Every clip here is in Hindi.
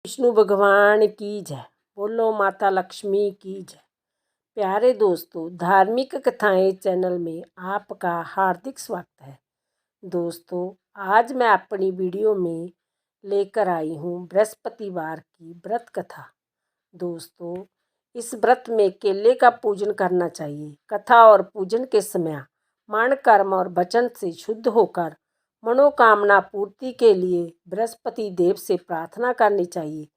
विष्णु भगवान की जय। बोलो माता लक्ष्मी की जय। प्यारे दोस्तों, धार्मिक कथाएं चैनल में आपका हार्दिक स्वागत है। दोस्तों, आज मैं अपनी वीडियो में लेकर आई हूँ बृहस्पतिवार की व्रत कथा। दोस्तों, इस व्रत में केले का पूजन करना चाहिए। कथा और पूजन के समय मन, कर्म और वचन से शुद्ध होकर मनोकामना पूर्ति के लिए बृहस्पति देव से प्रार्थना करनी चाहिए।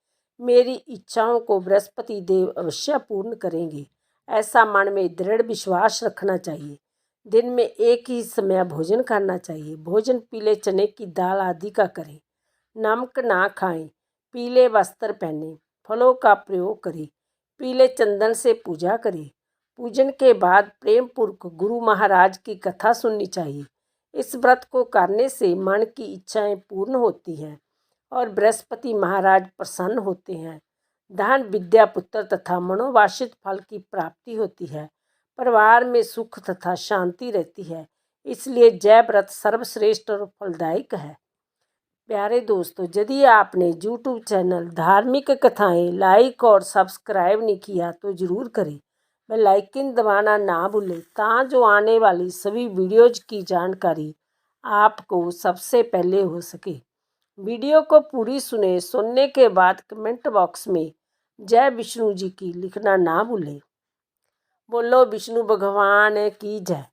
मेरी इच्छाओं को बृहस्पति देव अवश्य पूर्ण करेंगे, ऐसा मन में दृढ़ विश्वास रखना चाहिए। दिन में एक ही समय भोजन करना चाहिए। भोजन पीले चने की दाल आदि का करें। नमक ना खाएं। पीले वस्त्र पहनें। फलों का प्रयोग करें। पीले चंदन से पूजा करें। पूजन के बाद प्रेम पूर्वक गुरु महाराज की कथा सुननी चाहिए। इस व्रत को करने से मन की इच्छाएं पूर्ण होती हैं और बृहस्पति महाराज प्रसन्न होते हैं। धन, विद्या, पुत्र तथा मनोवांछित फल की प्राप्ति होती है। परिवार में सुख तथा शांति रहती है। इसलिए जय व्रत सर्वश्रेष्ठ और फलदायक है। प्यारे दोस्तों, यदि आपने यूट्यूब चैनल धार्मिक कथाएं लाइक और सब्सक्राइब नहीं किया तो ज़रूर करें। बेल आइकन दबाना ना भूलें ताकि आने वाली सभी वीडियोज की जानकारी आपको सबसे पहले हो सके। वीडियो को पूरी सुने। सुनने के बाद कमेंट बॉक्स में जय विष्णु जी की लिखना ना भूलें। बोलो विष्णु भगवान की जय।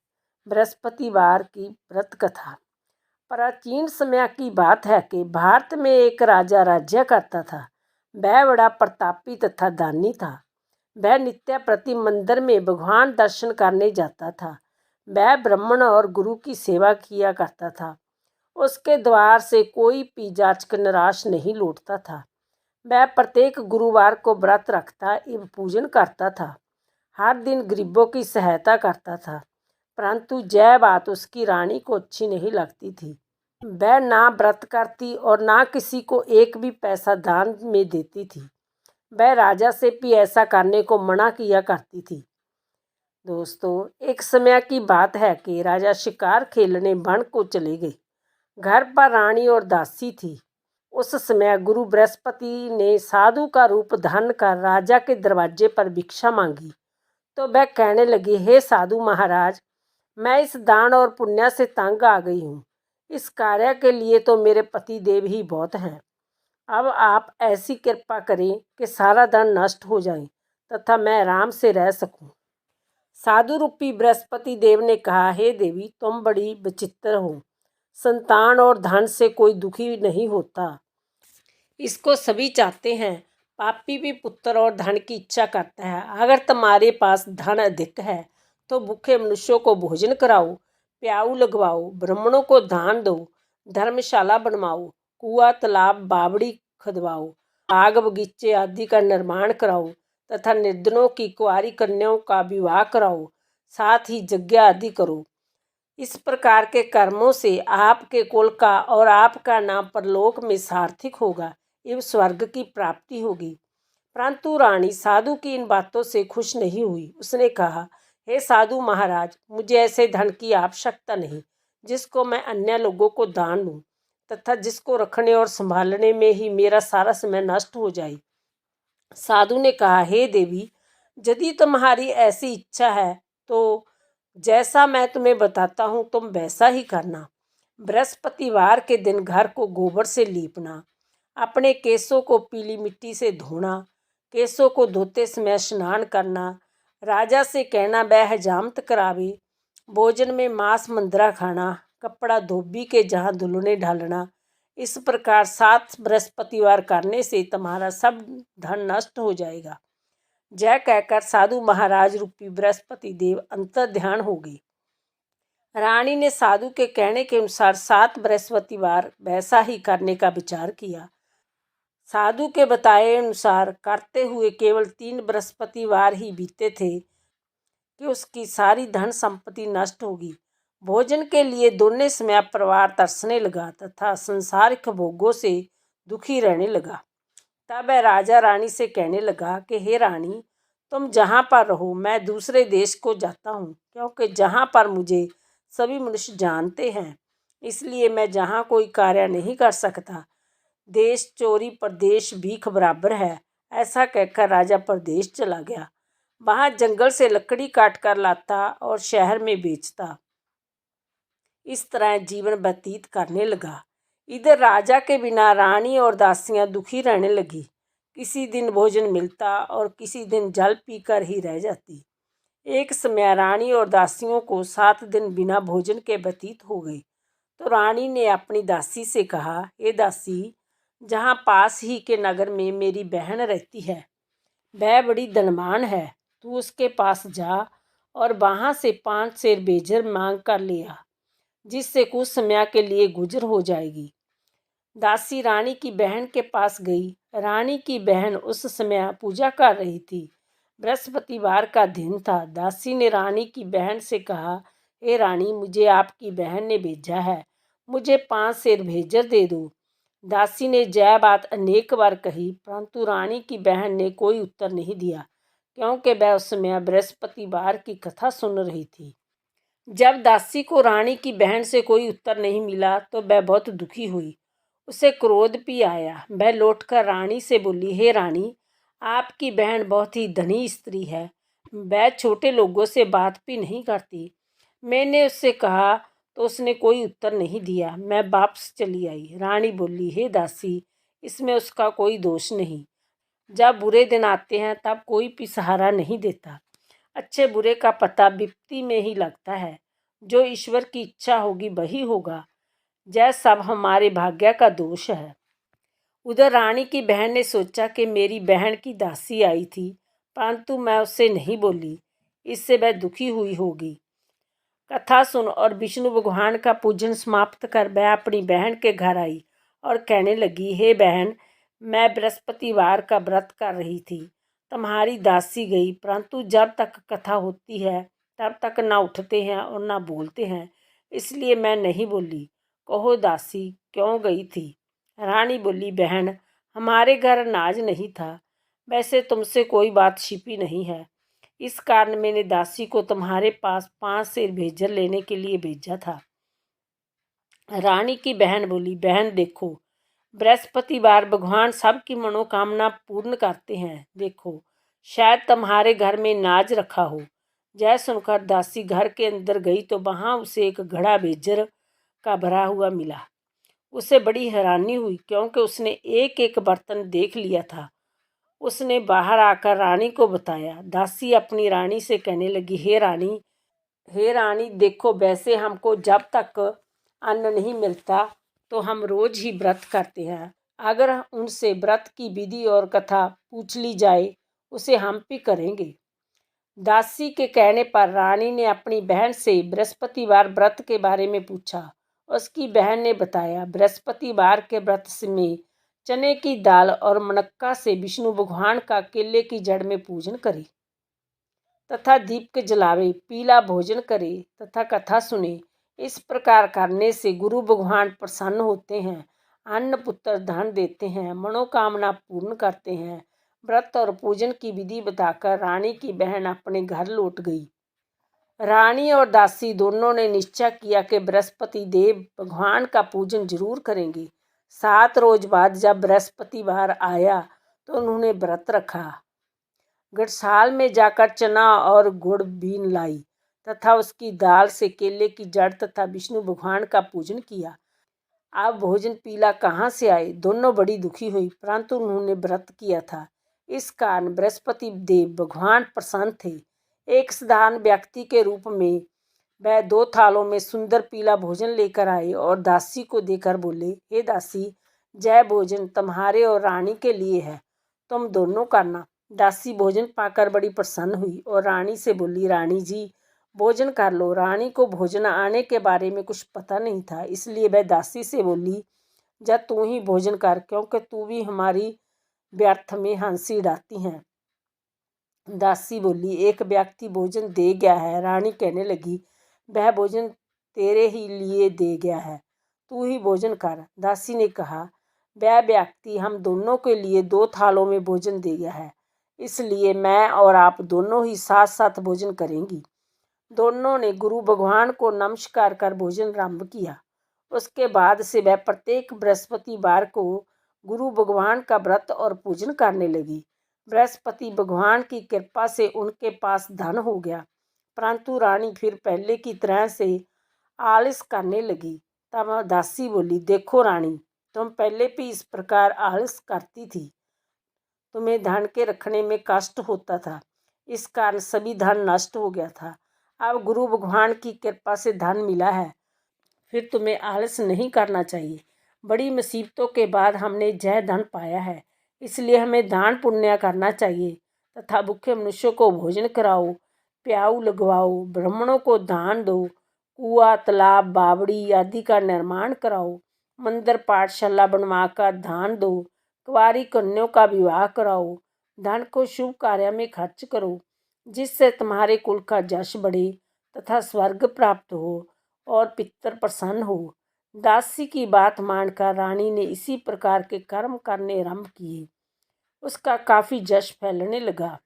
बृहस्पतिवार की व्रत कथा। प्राचीन समय की बात है कि भारत में एक राजा राज्य करता था। वह बड़ा प्रतापी तथा दानी था। वह नित्य प्रति मंदिर में भगवान दर्शन करने जाता था। वह ब्राह्मण और गुरु की सेवा किया करता था। उसके द्वार से कोई भी जाचक निराश नहीं लौटता था। वह प्रत्येक गुरुवार को व्रत रखता एवं पूजन करता था। हर दिन गरीबों की सहायता करता था। परंतु यह बात उसकी रानी को अच्छी नहीं लगती थी। वह ना व्रत करती और ना किसी को एक भी पैसा दान में देती थी। वह राजा से भी ऐसा करने को मना किया करती थी। दोस्तों, एक समय की बात है कि राजा शिकार खेलने वन को चले गए। घर पर रानी और दासी थी। उस समय गुरु बृहस्पति ने साधु का रूप धारण कर राजा के दरवाजे पर भिक्षा मांगी। तो वह कहने लगी, हे साधु महाराज, मैं इस दान और पुण्य से तंग आ गई हूँ। इस कार्य के लिए तो मेरे पति देव ही बहुत हैं। अब आप ऐसी कृपा करें कि सारा धन नष्ट हो जाए तथा मैं आराम से रह सकूं। साधु रूपी बृहस्पति देव ने कहा, हे देवी, तुम बड़ी विचित्र हो। संतान और धन से कोई दुखी नहीं होता, इसको सभी चाहते हैं। पापी भी पुत्र और धन की इच्छा करता है। अगर तुम्हारे पास धन अधिक है तो भूखे मनुष्यों को भोजन कराओ, प्याऊ लगवाओ, ब्राह्मणों को दान दो, धर्मशाला बनवाओ, कुआं, तालाब, बावड़ी खुदवाओ, बाग बगीचे आदि का निर्माण कराओ तथा निर्धनों की कुंवारी कन्याओं का विवाह कराओ, साथ ही यज्ञ आदि करो। इस प्रकार के कर्मों से आपके कुल का और आपका नाम परलोक में सार्थक होगा एवं स्वर्ग की प्राप्ति होगी। परंतु रानी साधु की इन बातों से खुश नहीं हुई। उसने कहा, हे साधु महाराज, मुझे ऐसे धन की आवश्यकता नहीं जिसको मैं अन्य लोगों को दान दूं तथा जिसको रखने और संभालने में ही मेरा सारा समय नष्ट हो जाए। साधु ने कहा, हे देवी, यदि तुम्हारी ऐसी इच्छा है तो जैसा मैं तुम्हें बताता हूँ तुम वैसा ही करना। बृहस्पतिवार के दिन घर को गोबर से लीपना, अपने केसों को पीली मिट्टी से धोना, केसों को धोते समय स्नान करना, राजा से कहना वह हजामत करावे, भोजन में मांस मंद्रा खाना, कपड़ा धोबी के जहाँ धुलने ढालना। इस प्रकार 7 बृहस्पतिवार करने से तुम्हारा सब धन नष्ट हो जाएगा। जय कहकर साधु महाराज रूपी बृहस्पति देव अंतर ध्यान हो गए। रानी ने साधु के कहने के अनुसार 7 बृहस्पतिवार वैसा ही करने का विचार किया। साधु के बताए अनुसार करते हुए केवल 3 बृहस्पतिवार ही बीते थे कि उसकी सारी धन संपत्ति नष्ट होगी। भोजन के लिए दोनों समय परिवार तरसने लगा तथा संसारिक भोगों से दुखी रहने लगा। तब वह राजा रानी से कहने लगा कि हे रानी, तुम जहाँ पर रहो मैं दूसरे देश को जाता हूँ, क्योंकि जहाँ पर मुझे सभी मनुष्य जानते हैं, इसलिए मैं जहाँ कोई कार्य नहीं कर सकता। देश चोरी परदेश भीख बराबर है। ऐसा कहकर राजा परदेश चला गया। वहाँ जंगल से लकड़ी काट कर लाता और शहर में बेचता। इस तरह जीवन व्यतीत करने लगा। इधर राजा के बिना रानी और दासियां दुखी रहने लगी। किसी दिन भोजन मिलता और किसी दिन जल पीकर ही रह जाती। एक समय रानी और दासियों को 7 दिन बिना भोजन के व्यतीत हो गए। तो रानी ने अपनी दासी से कहा, हे दासी, जहाँ पास ही के नगर में मेरी बहन रहती है, वह बड़ी धनवान है। तू उसके पास जा और वहाँ से 5 सेर बेजर मांग कर ले आ, जिससे कुछ समय के लिए गुजर हो जाएगी। दासी रानी की बहन के पास गई। रानी की बहन उस समय पूजा कर रही थी। बृहस्पतिवार का दिन था। दासी ने रानी की बहन से कहा, हे रानी, मुझे आपकी बहन ने भेजा है, मुझे 5 सेर भेजर दे दो। दासी ने जय बात अनेक बार कही, परंतु रानी की बहन ने कोई उत्तर नहीं दिया, क्योंकि वह उस समय बृहस्पतिवार की कथा सुन रही थी। जब दासी को रानी की बहन से कोई उत्तर नहीं मिला तो वह बहुत दुखी हुई। उसे क्रोध भी आया। वह लौटकर रानी से बोली, हे रानी, आपकी बहन बहुत ही धनी स्त्री है। वह छोटे लोगों से बात भी नहीं करती। मैंने उससे कहा तो उसने कोई उत्तर नहीं दिया। मैं वापस चली आई। रानी बोली, हे दासी, इसमें उसका कोई दोष नहीं। जब बुरे दिन आते हैं तब कोई भी सहारा नहीं देता। अच्छे बुरे का पता विपत्ति में ही लगता है। जो ईश्वर की इच्छा होगी वही होगा। यह सब हमारे भाग्य का दोष है। उधर रानी की बहन ने सोचा कि मेरी बहन की दासी आई थी, परंतु मैं उससे नहीं बोली, इससे वह दुखी हुई होगी। कथा सुन और विष्णु भगवान का पूजन समाप्त कर वह अपनी बहन के घर आई और कहने लगी, हे बहन, मैं बृहस्पतिवार का व्रत कर रही थी। तुम्हारी दासी गई, परंतु जब तक कथा होती है तब तक ना उठते हैं और ना बोलते हैं, इसलिए मैं नहीं बोली। कहो दासी, क्यों गई थी? रानी बोली, बहन, हमारे घर अनाज नहीं था। वैसे तुमसे कोई बात छिपी नहीं है, इस कारण मैंने दासी को तुम्हारे पास 5 सेर भेजर लेने के लिए भेजा था। रानी की बहन बोली, बहन देखो, बृहस्पतिवार भगवान सबकी मनोकामना पूर्ण करते हैं। देखो, शायद तुम्हारे घर में नाज रखा हो। जय सुनकर दासी घर के अंदर गई तो वहाँ उसे एक घड़ा भेजर का भरा हुआ मिला। उसे बड़ी हैरानी हुई, क्योंकि उसने एक एक बर्तन देख लिया था। उसने बाहर आकर रानी को बताया। दासी अपनी रानी से कहने लगी, हे रानी, देखो, वैसे हमको जब तक अन्न नहीं मिलता तो हम रोज ही व्रत करते हैं। अगर उनसे व्रत की विधि और कथा पूछ ली जाए, उसे हम भी करेंगे। दासी के कहने पर रानी ने अपनी बहन से बृहस्पतिवार व्रत के बारे में पूछा। उसकी बहन ने बताया। बृहस्पतिवार के व्रत में चने की दाल और मुनक्का से विष्णु भगवान का केले की जड़ में पूजन करे तथा दीप जलावे, पीला भोजन करे तथा कथा सुने। इस प्रकार करने से गुरु भगवान प्रसन्न होते हैं, अन्न पुत्र धन देते हैं, मनोकामना पूर्ण करते हैं। व्रत और पूजन की विधि बताकर रानी की बहन अपने घर लौट गई। रानी और दासी दोनों ने निश्चय किया कि बृहस्पति देव भगवान का पूजन जरूर करेंगे। 7 रोज बाद जब बृहस्पतिवार आया तो उन्होंने व्रत रखा। गढ़साल में जाकर चना और गुड़ बीन लाई तथा उसकी दाल से केले की जड़ तथा विष्णु भगवान का पूजन किया। अब भोजन पीला कहाँ से आए? दोनों बड़ी दुखी हुई, परंतु उन्होंने व्रत किया था। इस कारण बृहस्पति देव भगवान प्रसन्न थे। एक साधारण व्यक्ति के रूप में वह 2 थालों में सुंदर पीला भोजन लेकर आए और दासी को देकर बोले, हे दासी, जय भोजन तुम्हारे और रानी के लिए है, तुम दोनों करना। दासी भोजन पाकर बड़ी प्रसन्न हुई और रानी से बोली, रानी जी, भोजन कर लो। रानी को भोजन आने के बारे में कुछ पता नहीं था, इसलिए वह दासी से बोली, जब तू ही भोजन कर, क्योंकि तू भी हमारी व्यर्थ में हंसी उड़ाती है। दासी बोली, एक व्यक्ति भोजन दे गया है। रानी कहने लगी, वह भोजन तेरे ही लिए दे गया है, तू ही भोजन कर। दासी ने कहा, वह व्यक्ति हम दोनों के लिए 2 थालों में भोजन दे गया है, इसलिए मैं और आप दोनों ही साथ साथ भोजन करेंगी। दोनों ने गुरु भगवान को नमस्कार कर भोजन आरंभ किया। उसके बाद से वह प्रत्येक बृहस्पतिवार को गुरु भगवान का व्रत और पूजन करने लगी। बृहस्पति भगवान की कृपा से उनके पास धन हो गया, परंतु रानी फिर पहले की तरह से आलस करने लगी। तब दासी बोली, देखो रानी, तुम पहले भी इस प्रकार आलस करती थी। तुम्हें धन के रखने में कष्ट होता था, इस कारण सभी धन नष्ट हो गया था। अब गुरु भगवान की कृपा से धन मिला है, फिर तुम्हें आलस नहीं करना चाहिए। बड़ी मुसीबतों के बाद हमने यह धन पाया है, इसलिए हमें दान पुण्य करना चाहिए तथा भूखे मनुष्यों को भोजन कराओ, प्याऊ लगवाओ, ब्राह्मणों को दान दो, कुआं, तालाब, बावड़ी आदि का निर्माण कराओ, मंदिर पाठशाला बनवाकर दान दो, कुंवारी कन्याओं का विवाह कराओ, धन को शुभ कार्य में खर्च करो, जिससे तुम्हारे कुल का यश बढ़े तथा स्वर्ग प्राप्त हो और पितर प्रसन्न हो। दासी की बात मानकर रानी ने इसी प्रकार के कर्म करने आरंभ किए। उसका काफी यश फैलने लगा।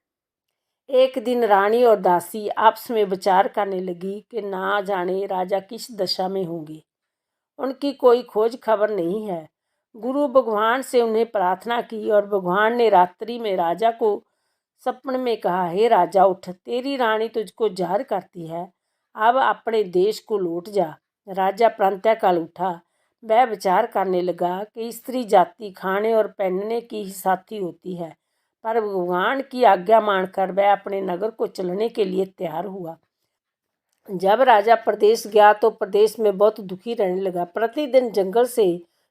एक दिन रानी और दासी आपस में विचार करने लगी कि ना जाने राजा किस दशा में होंगे। उनकी कोई खोज खबर नहीं है। गुरु भगवान से उन्हें प्रार्थना की और भगवान ने रात्रि में राजा को सपने में कहा, हे राजा उठ, तेरी रानी तुझको जार करती है, अब अपने देश को लौट जा। राजा प्रातःकाल उठा। वह विचार करने लगा कि स्त्री जाति खाने और पहनने की ही साथी होती है, पर भगवान की आज्ञा मानकर वह अपने नगर को चलने के लिए तैयार हुआ। जब राजा प्रदेश गया तो प्रदेश में बहुत दुखी रहने लगा। प्रतिदिन जंगल से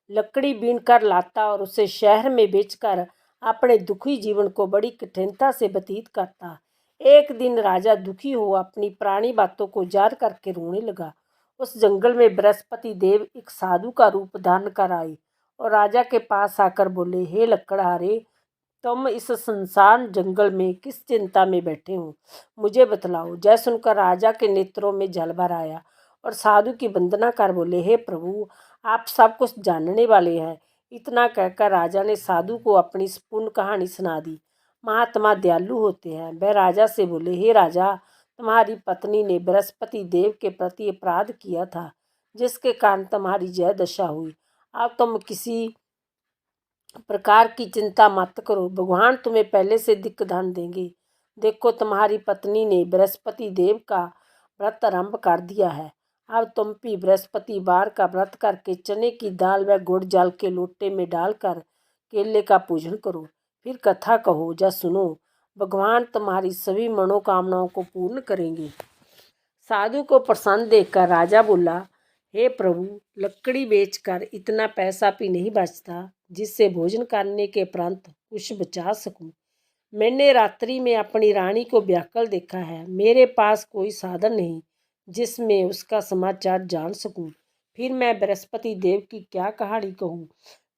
लकड़ी बीन कर लाता और उसे शहर में बेचकर अपने दुखी जीवन को बड़ी कठिनता से व्यतीत करता। एक दिन राजा दुखी हो अपनी पुरानी बातों को याद करके रोने लगा। उस जंगल में बृहस्पति देव एक साधु का रूप धारण कर आए और राजा के पास आकर बोले, हे लकड़हारे, तुम इस सुनसान जंगल में किस चिंता में बैठे हो, मुझे बतलाओ। जय सुनकर राजा के नेत्रों में जल भर आया और साधु की वंदना कर बोले, हे प्रभु, आप सब कुछ जानने वाले हैं। इतना कहकर राजा ने साधु को अपनी पूर्ण कहानी सुना दी। महात्मा दयालु होते हैं। वह राजा से बोले, हे राजा, तुम्हारी पत्नी ने बृहस्पति देव के प्रति अपराध किया था, जिसके कारण तुम्हारी यह दशा हुई। अब तुम किसी प्रकार की चिंता मत करो, भगवान तुम्हें पहले से अधिक धन देंगे। देखो, तुम्हारी पत्नी ने बृहस्पति देव का व्रत आरंभ कर दिया है। अब तुम भी बृहस्पतिवार का व्रत करके चने की दाल व गुड़ जल के लोटे में डालकर केले का पूजन करो, फिर कथा कहो या सुनो। भगवान तुम्हारी सभी मनोकामनाओं को पूर्ण करेंगे। साधु को प्रसन्न देखकर राजा बोला, हे प्रभु, लकड़ी बेचकर इतना पैसा भी नहीं बचता जिससे भोजन करने के उपरांत कुछ बचा सकूं। मैंने रात्रि में अपनी रानी को व्याकुल देखा है। मेरे पास कोई साधन नहीं जिसमें उसका समाचार जान सकूं। फिर मैं बृहस्पति देव की क्या कहानी कहूँ,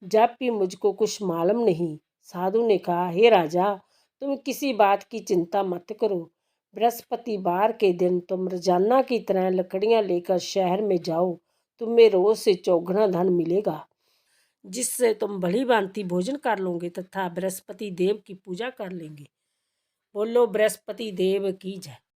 जब भी मुझको कुछ मालूम नहीं। साधु ने कहा, हे राजा, तुम किसी बात की चिंता मत करो। बृहस्पतिवार के दिन तुम रोजाना की तरह लकड़ियाँ लेकर शहर में जाओ। तुम्हें रोज से चौगुना धन मिलेगा, जिससे तुम भली भांति भोजन कर लोगे तथा बृहस्पति देव की पूजा कर लेंगे। बोलो बृहस्पति देव की जय।